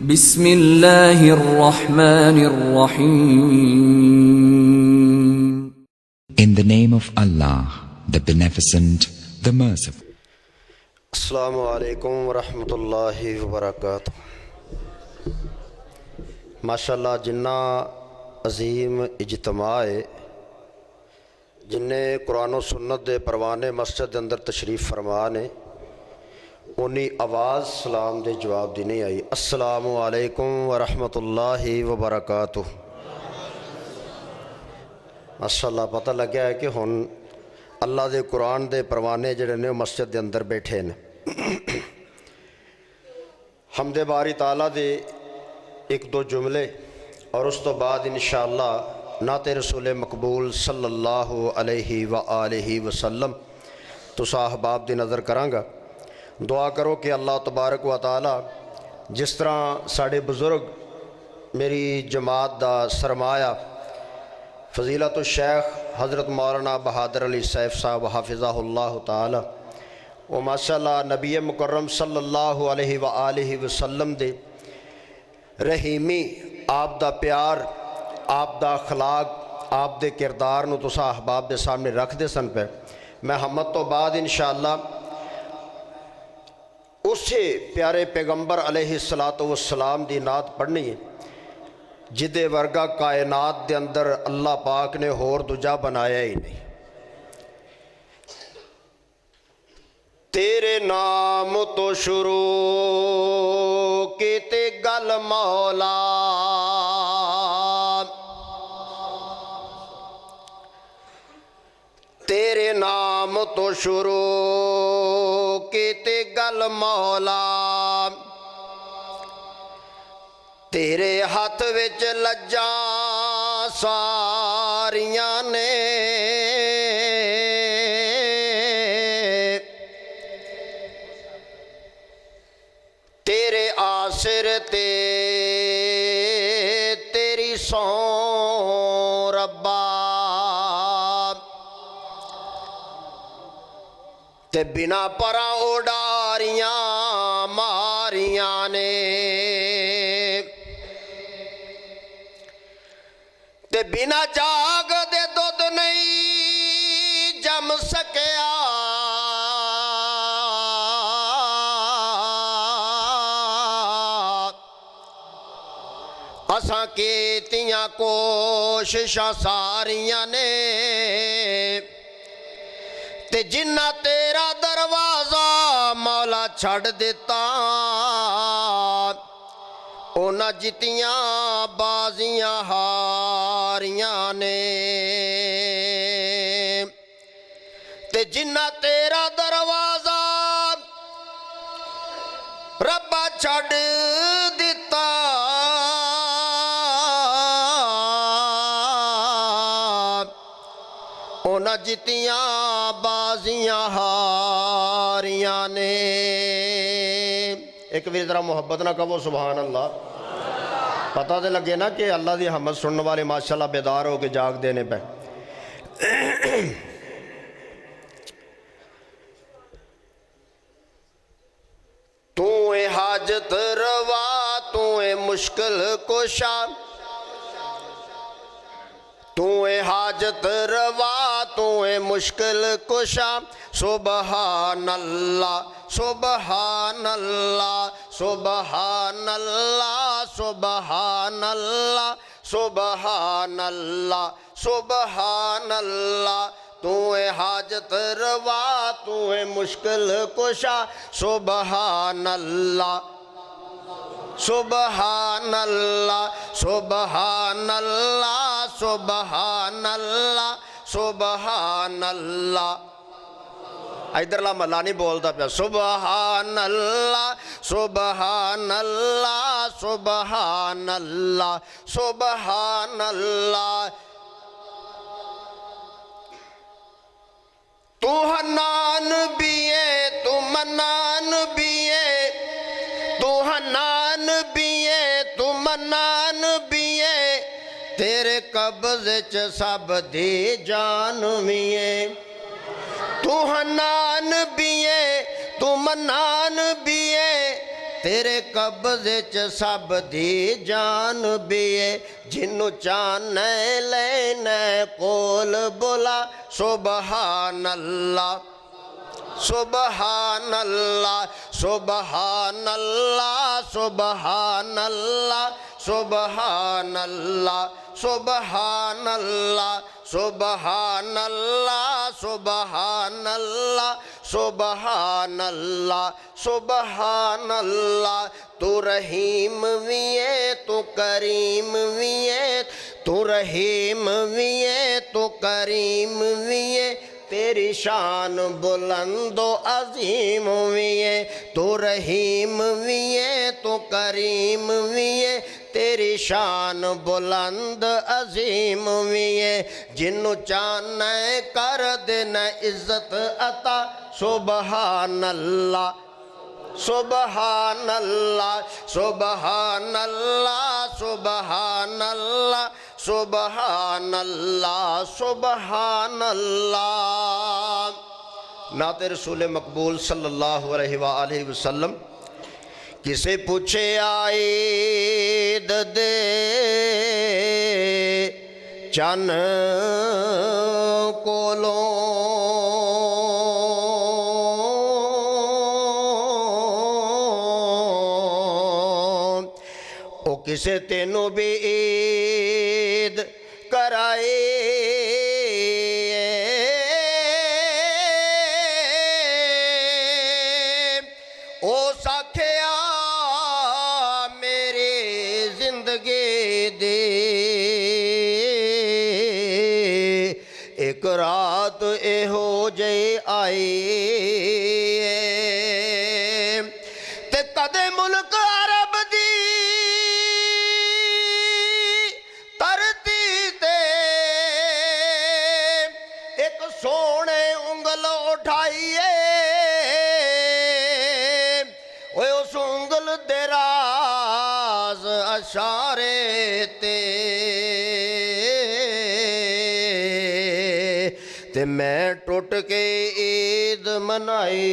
बिस्मिल्लाहिर्रहमानिर्रहीम। In the name of Allah, the Beneficent, the Merciful. अस्सलामु अलैकुम वरहमतुल्लाहि वबरकातुह। माशाअल्लाह जिन्ना अजीम इज्तमा है, जिन्ने कुरान और सुन्नत दे परवाने मस्जिद के अंदर तशरीफ़ फरमा ने, उन्नी आवाज़ सलाम दे जवाब दी नहीं आई। अस्सलामु अलैकुम वरहमतुल्लाहि वबरकातुह। माशाअल्लाह पता लग्या है कि हुण अल्लाह दे कुरान दे परवाने जिहड़े ने मस्जिद के अंदर बैठे ने। हमदे बारी ताला दे एक दो जुमले और उस तो बाद इंशाअल्लाह नाते रसूल मकबूल सल्लल्लाहु अलैहि व आलिहि वसल्लम तुसां अहबाब दी नज़र करांगा। दुआ करो कि अल्लाह तबारक व ताला जिस तरह साढ़े बुज़ुर्ग मेरी जमात दा सरमाया फजीलत शेख हज़रत मौलाना बहादुर अली सैफ साहब हाफिज़हुल्लाह ताला वो माशाअल्लाह नबी मुकर्रम सल्लल्लाहु अलैहि व आलिहि वसल्लम दे रहीमी आप दा प्यार आप दा अखलाक आप दे किरदार नूं तुसां अहबाब दे सामने रखदे सन पे। मैं हमद तो बाद इंशाअल्लाह उसे प्यारे पैगंबर अलैहिस्सलातु वस्सलाम दी नात पढ़नी है जिदे वर्गा कायनात दे अंदर अल्लाह पाक ने होर दूजा बनाया ही नहीं। तेरे नाम तो शुरू कीते गल मौला, तेरे नाम तो शुरू कीते गल मौला, तेरे हाथ विच लज्जा सारियां ने, तेरे आसिर ते तेरी सौ रब्बा, ते बिना परा उडारियां मारियां ने, ते बिना जाग दे दुध नहीं जम सकिया, असां कीतियां कोशिशां सारियां ने, ते जिन्ना तेरा दरवाज़ा मौला छड़ दिता उन्हां जितियां बाजियां हारियां ने, ते जिन्ना तेरा दरवाज़ा रब्बा छड़ दिता उन्हां जितियां बाजियां हारियां ने। एक भी जरा मोहब्बत ना कहो सुभान अल्लाह। पता तो लगे ना कि अल्लाह की हमद सुनने वाले माशाल्लाह बेदार हो के जाग देने पे। तू ए हाजत रवा तू ए मुश्किल कुशा, तू ए हाजत रवा तू ए मुश्किल कुशा, सुबहान अल्लाह सुबहान अल्लाह सुबहान अल्लाह सुबहान अल्लाह सुबहान अल्लाह सुबहान अल्लाह। तू ए हाजत रवा तू ए मुश्किल कुशा, सुबहान अल्लाह सुबहान अल्लाह सुबहान अल्लाह सुबहान अल्लाह सुबहान अल्लाह। इधरला मल्ला नहीं बोलता पे। सुबहान अल्लाह सुबहान अल्लाह सुबहान अल्लाह सुबहान अल्लाह। तू हन्नान भी है तू मन्नान भी है, तू हन्नान भी है तू मन्नान भी है, तेरे कब्ज़े च सब दी जान भी है। तू हन्नान भी है तू मन्नान भी है, तेरे कब्जे च सब दी जान भी है जिन्नू चाहना लेना कोल बोला सुबहान अल्लाह सुबहान अल्लाह सुबहान अल्लाह सुबहान अल्लाह सुबहान अल्लाह सुबहान अल्लाह सुबहान अल्लाह सुबहान अल्लाह सुबहान अल्लाह सुबहान अल्लाह तू रहीम भी है तू करीम भी है तू रहीम भी है तू करीम भी है तेरी शान बुलंदो अजीम भी है तू रहीम भी है तू करीम भी है तेरी शान बुलंद अजीम भी है जिन्नू चाहना कर देना इज्जत अता सुबहान अल्लाह सुबहान अल्लाह सुबहान अल्लाह सुबहान अल्लाह सुबहान अल्लाह सुबहान अल्लाह। नाते रसूल मकबूल सल्लल्लाहु अलैहि वसल्लम किसे पूछे आए दे चन कोलों किसे तेनू भी ईद कराए ओ साखिया मेरी जिंदगी दे एक रात एहो जे आई ते कदे मुल्क अरब दी सोने उंगल उठाइए उस उंगल दराज अशारे ते मैं टुट के ईद मनाई